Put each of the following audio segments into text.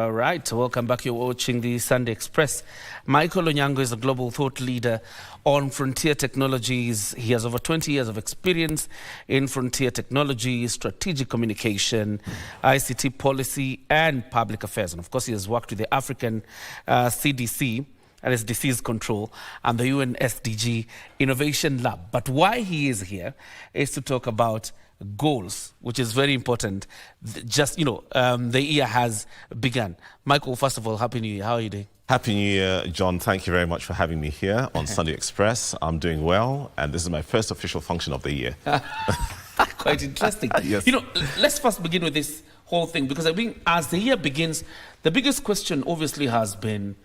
All right, welcome back. You're watching the Sunday Express. Michael Onyango is a global thought leader on frontier technologies. He has over 20 years of experience in frontier technology, strategic communication, ICT policy, and public affairs. And of course, he has worked with the African CDC, and its disease control, and the UN SDG Innovation Lab. But why he is here is to talk about goals, which is very important. The year has begun. Michael, first of all, Happy New Year. How are you doing? Happy New Year, John. Thank you very much for having me here on Sunday Express. I'm doing well, and this is my first official function of the year. Quite interesting. Yes. Let's first begin with this whole thing, because I think as the year begins, the biggest question obviously has been,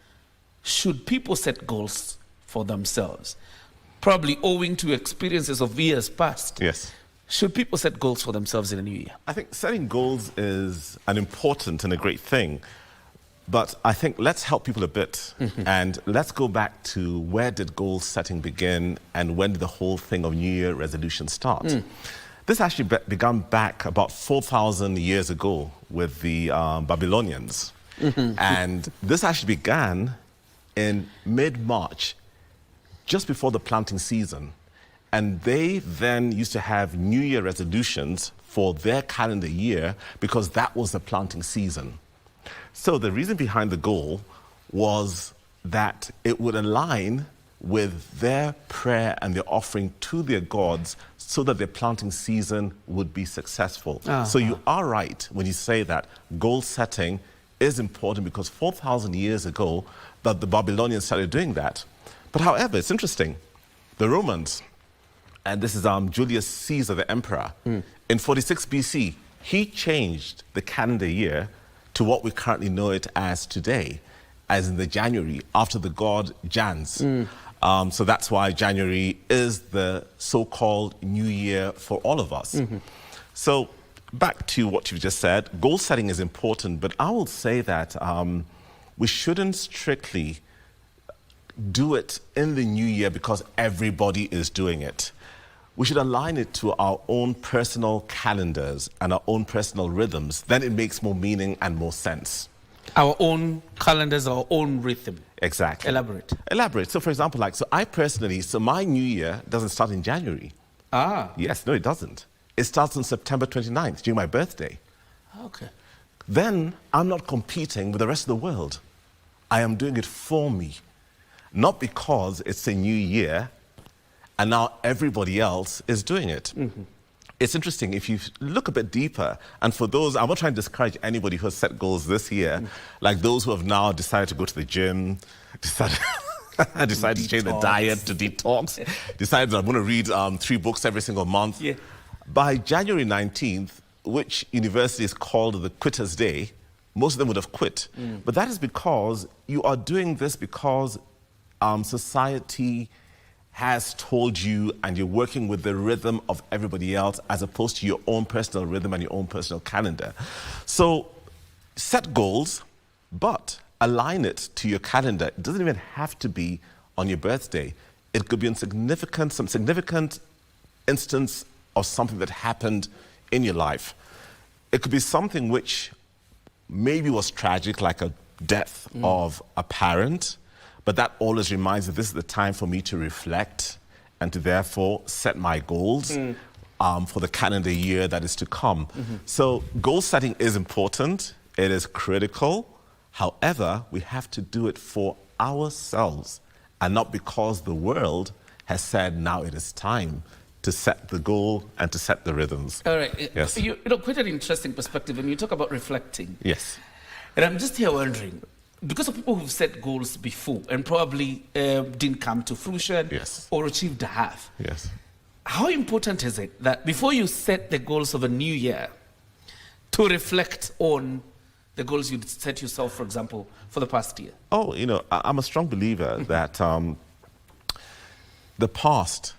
should people set goals for themselves? Probably owing to experiences of years past. Yes. Should people set goals for themselves in a new year? I think setting goals is an important and a great thing. But I think let's help people a bit. And let's go back to where did goal setting begin and when did the whole thing of New Year resolution start? This actually began back about 4,000 years ago with the Babylonians. And this actually began in mid-March, just before the planting season. And they then used to have New Year resolutions for their calendar year because that was the planting season. So the reason behind the goal was that it would align with their prayer and their offering to their gods so that their planting season would be successful. So you are right when you say that goal setting is important because 4,000 years ago, that the Babylonians started doing that. But however, it's interesting. The Romans, and this is Julius Caesar, the emperor, in 46 BC, he changed the calendar year to what we currently know it as today, as in the January, after the god Janus. So that's why January is the so-called New Year for all of us. So back to what you've just said, goal setting is important, but I will say that we shouldn't strictly do it in the new year because everybody is doing it. We should align it to our own personal calendars and our own personal rhythms. Then it makes more meaning and more sense. Our own calendars, our own rhythm. Exactly. Elaborate. Elaborate. So for example, my new year doesn't start in January. Yes, no, it doesn't. It starts on September 29th, during my birthday. Okay. Then I'm not competing with the rest of the world. I am doing it for me. Not because it's a new year and now everybody else is doing it. It's interesting, if you look a bit deeper, and for those, I'm not trying to discourage anybody who has set goals this year, like those who have now decided to go to the gym, decided to change the diet, to detox, decided that I'm going to read 3 books every single month. By January 19th, which university is called the Quitter's Day, most of them would have quit. But that is because you are doing this because society has told you and you're working with the rhythm of everybody else as opposed to your own personal rhythm and your own personal calendar. So set goals, but align it to your calendar. It doesn't even have to be on your birthday. It could be some significant instance of something that happened in your life. It could be something which maybe was tragic, like a death of a parent, but that always reminds me this is the time for me to reflect and to therefore set my goals for the calendar year that is to come. So goal setting is important, it is critical. However, we have to do it for ourselves and not because the world has said now it is time to set the goal and to set the rhythms. All right. Yes. Quite an interesting perspective when you talk about reflecting. Yes. And I'm just here wondering, because of people who've set goals before and probably didn't come to fruition or achieved half. How important is it that before you set the goals of a new year, to reflect on the goals you set yourself, for example, for the past year? I'm a strong believer that the past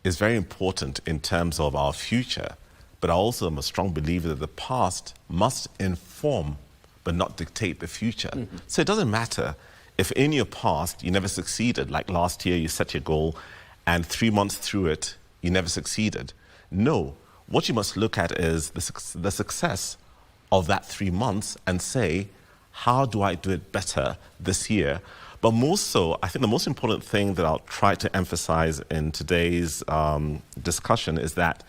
is very important in terms of our future, but I also am a strong believer that the past must inform but not dictate the future. So it doesn't matter if in your past you never succeeded, like last year you set your goal and 3 months through it you never succeeded. No, what you must look at is the success of that 3 months and say, how do I do it better this year? But more so, I think the most important thing that I'll try to emphasize in today's discussion is that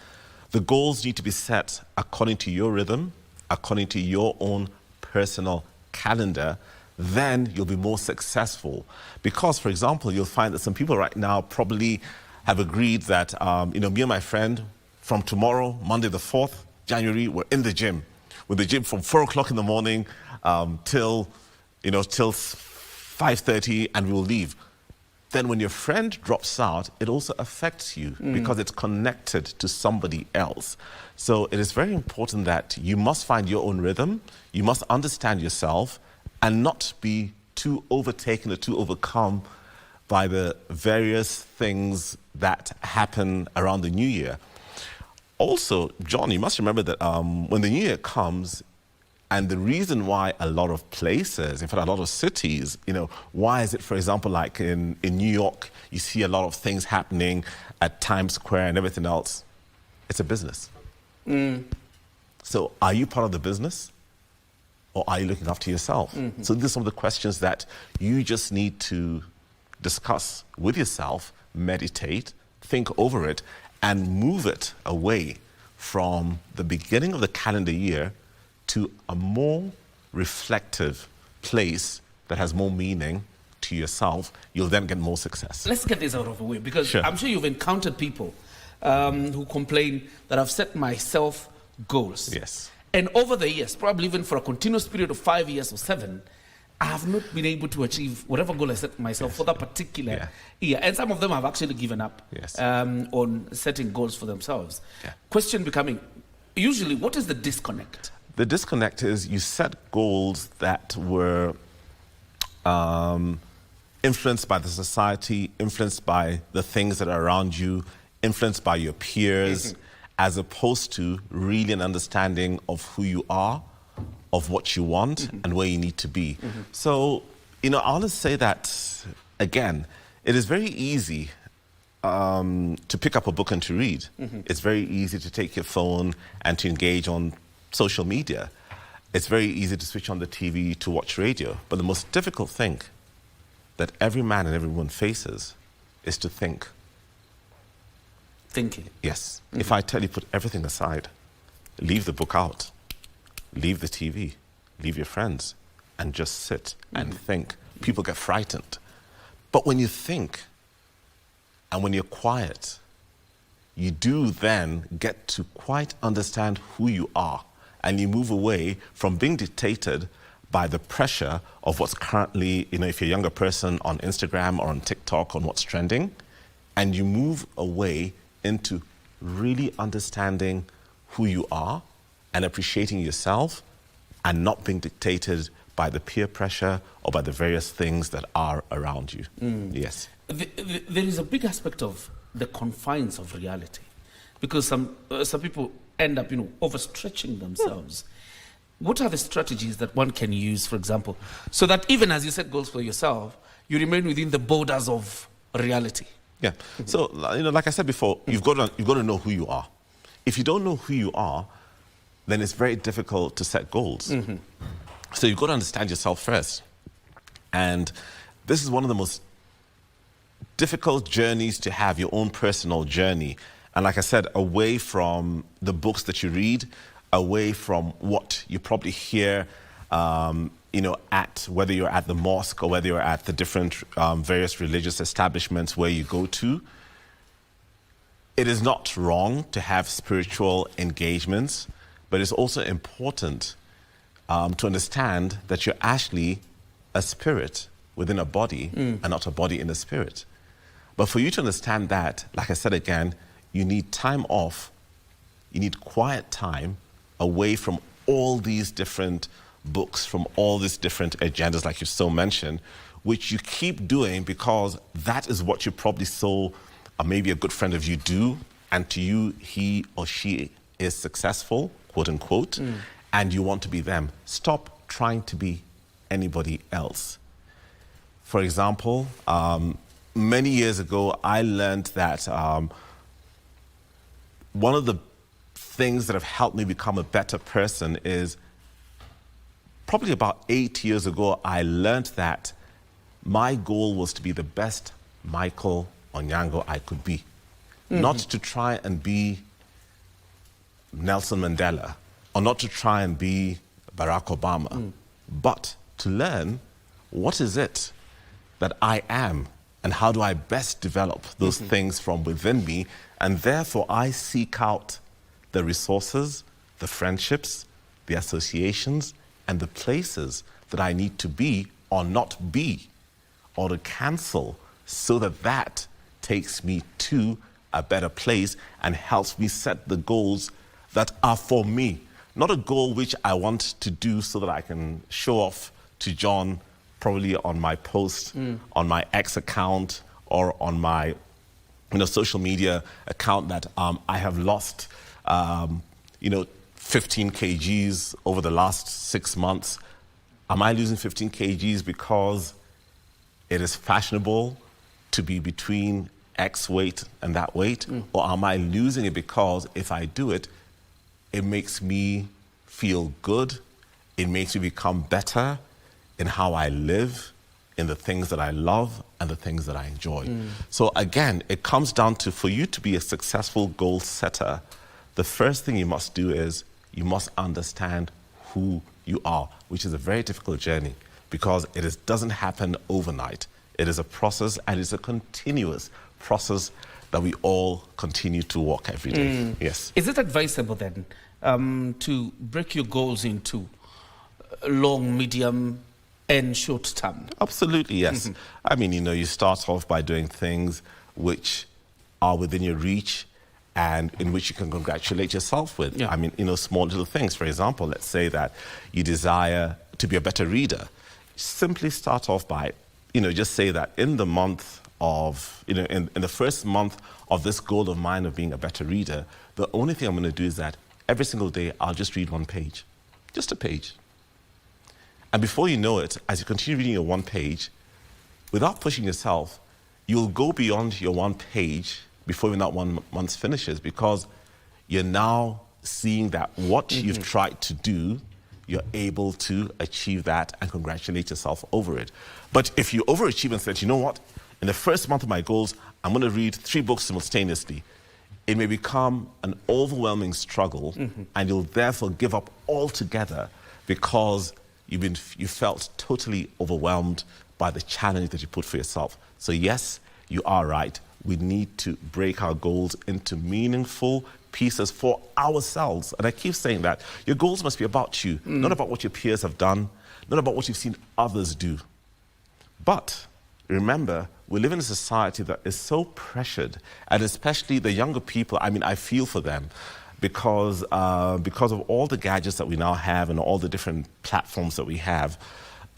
the goals need to be set according to your rhythm, according to your own personal calendar. Then you'll be more successful. Because, for example, you'll find that some people right now probably have agreed that, me and my friend, from tomorrow, Monday the 4th January, we're in the gym. We're in the gym from 4 o'clock in the morning till 5:30, and we'll leave. Then when your friend drops out, it also affects you because it's connected to somebody else. So it is very important that you must find your own rhythm, you must understand yourself, and not be too overtaken or too overcome by the various things that happen around the new year. Also, John, you must remember that when the new year comes, and the reason why a lot of places, in fact, a lot of cities, why is it, for example, like in New York, you see a lot of things happening at Times Square and everything else? It's a business. So are you part of the business, or are you looking after yourself? So these are some of the questions that you just need to discuss with yourself, meditate, think over it, and move it away from the beginning of the calendar year to a more reflective place that has more meaning to yourself. You'll then get more success. Let's get this out of the way, because Sure. I'm sure you've encountered people who complain that I've set myself goals. Yes. And over the years, probably even for a continuous period of 5 years or 7, I have not been able to achieve whatever goal I set myself for that particular year. And some of them have actually given up on setting goals for themselves. Question becoming, usually, what is the disconnect? The disconnect is you set goals that were influenced by the society, influenced by the things that are around you, influenced by your peers, as opposed to really an understanding of who you are, of what you want, and where you need to be. So, I'll always say that, again, it is very easy to pick up a book and to read. It's very easy to take your phone and to engage on social media. It's very easy to switch on the TV to watch radio. But the most difficult thing that every man and every woman faces is to think. Thinking. Yes. If I tell you, put everything aside, leave the book out, leave the TV, leave your friends, and just sit and think, people get frightened. But when you think, and when you're quiet, you do then get to quite understand who you are, and you move away from being dictated by the pressure of what's currently, if you're a younger person, on Instagram or on TikTok, on what's trending, and you move away into really understanding who you are and appreciating yourself and not being dictated by the peer pressure or by the various things that are around you. Yes. There is a big aspect of the confines of reality, because some people end up, overstretching themselves. What are the strategies that one can use, for example, so that even as you set goals for yourself, you remain within the borders of reality? Yeah. So, like I said before, you've got to know who you are. If you don't know who you are, then it's very difficult to set goals. So you've got to understand yourself first. And this is one of the most difficult journeys to have, your own personal journey. And like I said, away from the books that you read, away from what you probably hear, at whether you're at the mosque or whether you're at the different various religious establishments where you go to. It is not wrong to have spiritual engagements, but it's also important to understand that you're actually a spirit within a body and not a body in a spirit. But for you to understand that, like I said again, you need time off, you need quiet time away from all these different books, from all these different agendas, like you so mentioned, which you keep doing because that is what you probably saw maybe a good friend of you do, and to you, he or she is successful, quote unquote, and you want to be them. Stop trying to be anybody else. For example, many years ago, I learned that one of the things that have helped me become a better person is probably about 8 years ago, I learned that my goal was to be the best Michael Onyango I could be. Not to try and be Nelson Mandela, or not to try and be Barack Obama, but to learn what is it that I am and how do I best develop those things from within me, and therefore I seek out the resources, the friendships, the associations, and the places that I need to be or not be, or to cancel, so that that takes me to a better place and helps me set the goals that are for me. Not a goal which I want to do so that I can show off to John, probably on my post, on my X account, or on my social media account, that I have lost 15 kgs over the last 6 months. Am I losing 15 kgs because it is fashionable to be between X weight and that weight? Or am I losing it because if I do it, it makes me feel good, it makes me become better in how I live, in the things that I love and the things that I enjoy. So again, it comes down to, for you to be a successful goal setter, the first thing you must do is you must understand who you are, which is a very difficult journey because doesn't happen overnight. It is a process, and it's a continuous process that we all continue to walk every day. Yes. Is it advisable then to break your goals into long, medium, and short term? Absolutely, yes. I mean, you start off by doing things which are within your reach and in which you can congratulate yourself with. Yeah. I mean, small little things. For example, let's say that you desire to be a better reader. Simply start off by, just say that in the month of, in the first month of this goal of mine of being a better reader, the only thing I'm going to do is that every single day I'll just read one page, just a page. And before you know it, as you continue reading your one page, without pushing yourself, you'll go beyond your one page before even that 1 month finishes, because you're now seeing that what you've tried to do, you're able to achieve that and congratulate yourself over it. But if you overachieve and said, you know what, in the first month of my goals, I'm going to read 3 books simultaneously, it may become an overwhelming struggle, and you'll therefore give up altogether because you felt totally overwhelmed by the challenge that you put for yourself. So yes, you are right. We need to break our goals into meaningful pieces for ourselves. And I keep saying that. Your goals must be about you, not about what your peers have done, not about what you've seen others do. But remember, we live in a society that is so pressured, and especially the younger people. I mean, I feel for them because of all the gadgets that we now have and all the different platforms that we have.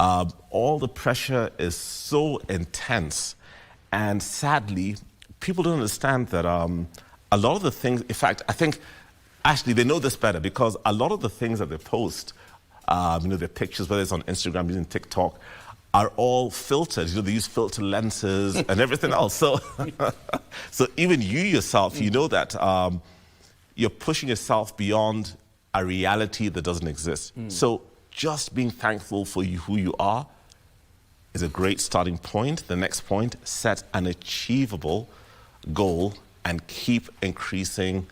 All the pressure is so intense, and sadly, people don't understand that a lot of the things, in fact, I think actually they know this better, because a lot of the things that they post, their pictures, whether it's on Instagram, using TikTok, are all filtered. They use filter lenses and everything else. So, so even you yourself, you know that you're pushing yourself beyond a reality that doesn't exist. So just being thankful for who you are is a great starting point. The next point, set an achievable goal and keep increasing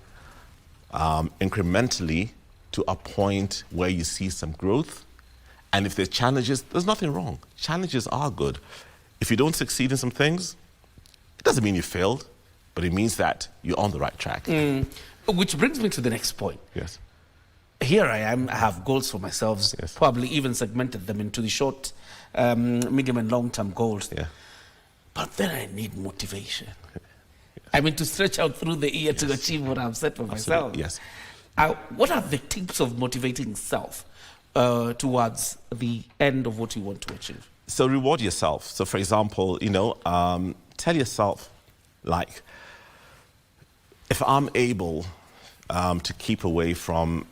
incrementally to a point where you see some growth. And if there's challenges, there's nothing wrong. Challenges are good. If you don't succeed in some things, it doesn't mean you failed, but it means that you're on the right track. Which brings me to the next point. Yes. Here I am, I have goals for myself, Yes. probably even segmented them into the short, medium and long-term goals. Yeah. But then I need motivation. I mean, to stretch out through the year to achieve what I've set for myself. Yes. What are the tips of motivating self towards the end of what you want to achieve? So reward yourself. So for example, tell yourself, like, if I'm able to keep away from,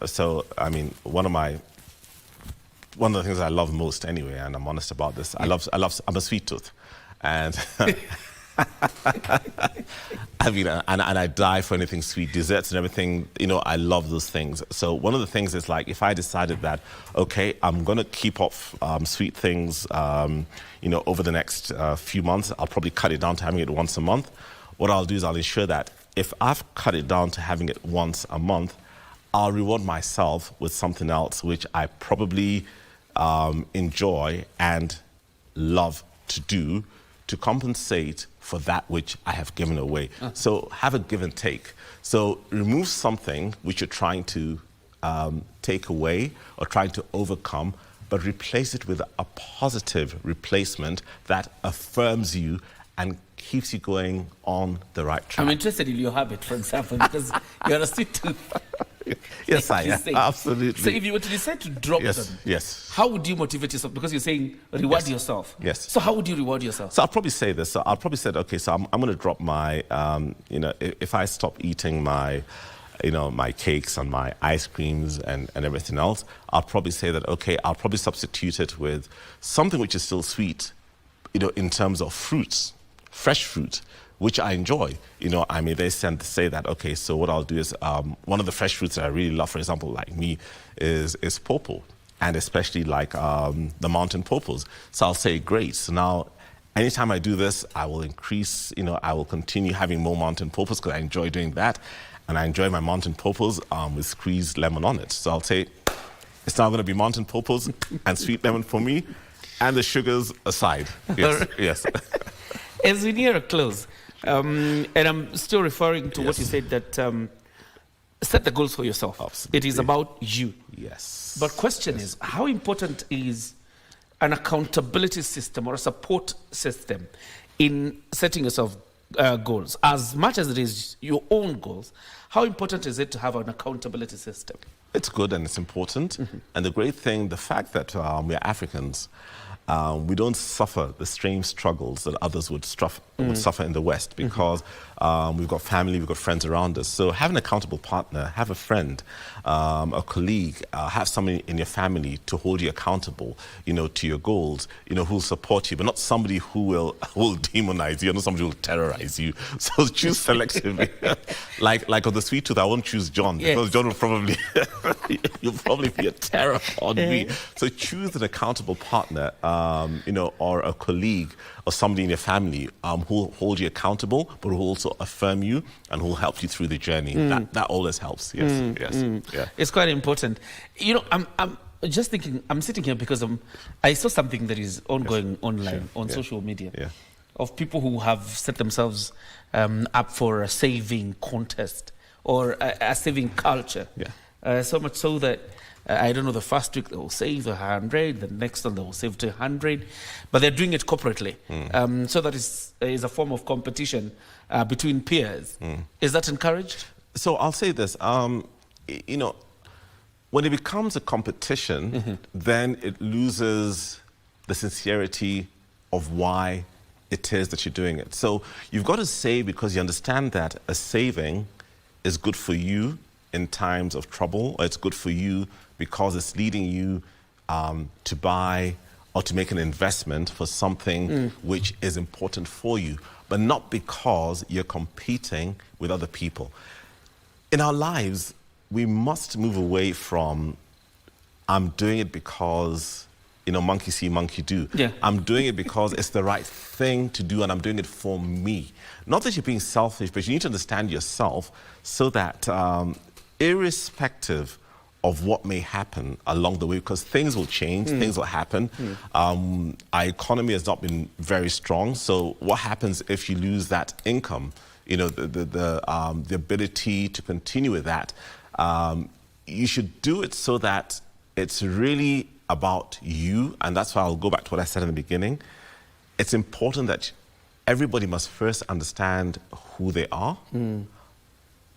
I mean, one of the things I love most anyway, and I'm honest about this, I'm a sweet tooth. And I mean, and I die for anything sweet, desserts and everything, you know, I love those things. So one of the things is like, if I decided that, okay, I'm going to keep off sweet things, you know, over the next few months, I'll probably cut it down to having it once a month. What I'll do is I'll ensure that if I've cut it down to having it once a month, I'll reward myself with something else which I probably enjoy and love to do to compensate for that which I have given away. So have a give and take. So remove something which you're trying to take away or trying to overcome, but replace it with a positive replacement that affirms you and keeps you going on the right track. I'm interested in your habit, for example, because you're a sweet tooth. Yes, I am. Absolutely. So if you were to decide to drop them, how would you motivate yourself? Because you're saying reward yourself. Yes. So how would you reward yourself? So I'll probably say this. So I'll probably say, okay, so I'm going to drop my, you know, if I stop eating my, you know, my cakes and my ice creams and everything else, I'll probably say that, okay, I'll probably substitute it with something which is still sweet, you know, in terms of fruits, fresh fruit, which I enjoy. You know, I mean, they tend to say that, okay, so what I'll do is, one of the fresh fruits that I really love, for example, like me, is pawpaw, and especially like the mountain pawpaws. So I'll say, great, so now anytime I do this, I will increase, you know, I will continue having more mountain pawpaws because I enjoy doing that, and I enjoy my mountain pawpaws with squeezed lemon on it. So I'll say, it's now going to be mountain pawpaws and sweet lemon for me, and the sugars aside. Yes, yes. As we near a close, and I'm still referring to what you said, that set the goals for yourself. Absolutely. It is about you. Yes. But question is, how important is an accountability system or a support system in setting yourself goals? As much as it is your own goals, how important is it to have an accountability system? It's good and it's important. And the great thing, the fact that we're Africans, we don't suffer the same struggles that others would suffer in the West, because we've got family, we've got friends around us. So have an accountable partner, have a friend, a colleague, have somebody in your family to hold you accountable, you know, to your goals, you know, who'll support you, but not somebody who will demonize you, not somebody who will terrorize you. So choose selectively. like on the sweet tooth, I won't choose John, because John will probably, you'll probably be a terror on me. So choose an accountable partner, you know, or a colleague or somebody in your family who will hold you accountable, but who will also affirm you and who will help you through the journey. That always helps. Yes, Yeah. It's quite important. You know, I'm just thinking, I'm sitting here because I saw something that is ongoing online on social media of people who have set themselves up for a saving contest or a saving culture. So much so that I don't know, the first week they will save 100, the next one they will save 200, but they're doing it corporately. So that is a form of competition between peers. Is that encouraged? So I'll say this, you know, when it becomes a competition, then it loses the sincerity of why it is that you're doing it. So you've got to save because you understand that a saving is good for you in times of trouble, or it's good for you because it's leading you to buy or to make an investment for something which is important for you, but not because you're competing with other people. In our lives, we must move away from, I'm doing it because, you know, monkey see, monkey do. I'm doing it because it's the right thing to do and I'm doing it for me. Not that you're being selfish, but you need to understand yourself so that irrespective of what may happen along the way, because things will change, things will happen. Our economy has not been very strong, so what happens if you lose that income? You know, the ability to continue with that. You should do it so that it's really about you, and that's why I'll go back to what I said in the beginning. It's important that everybody must first understand who they are,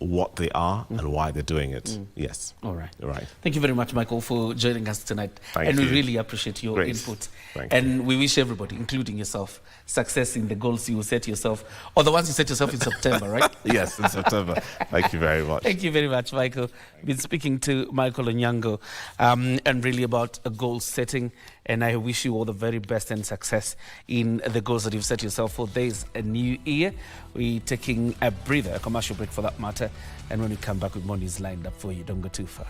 what they are and why they're doing it. Yes. All right. All right. Thank you very much, Michael, for joining us tonight. Thank we you. really appreciate your Great. input. Thank and we wish everybody, including yourself, success in the goals you set yourself, or the ones you set yourself in September, right? Yes, in September. Thank you very much. Thank you very much, Michael. Been speaking to Michael Onyango, and really about a goal setting. And I wish you all the very best and success in the goals that you've set yourself for. There's a new year. We're taking a breather, a commercial break for that matter. And when we come back with more news lined up for you, don't go too far.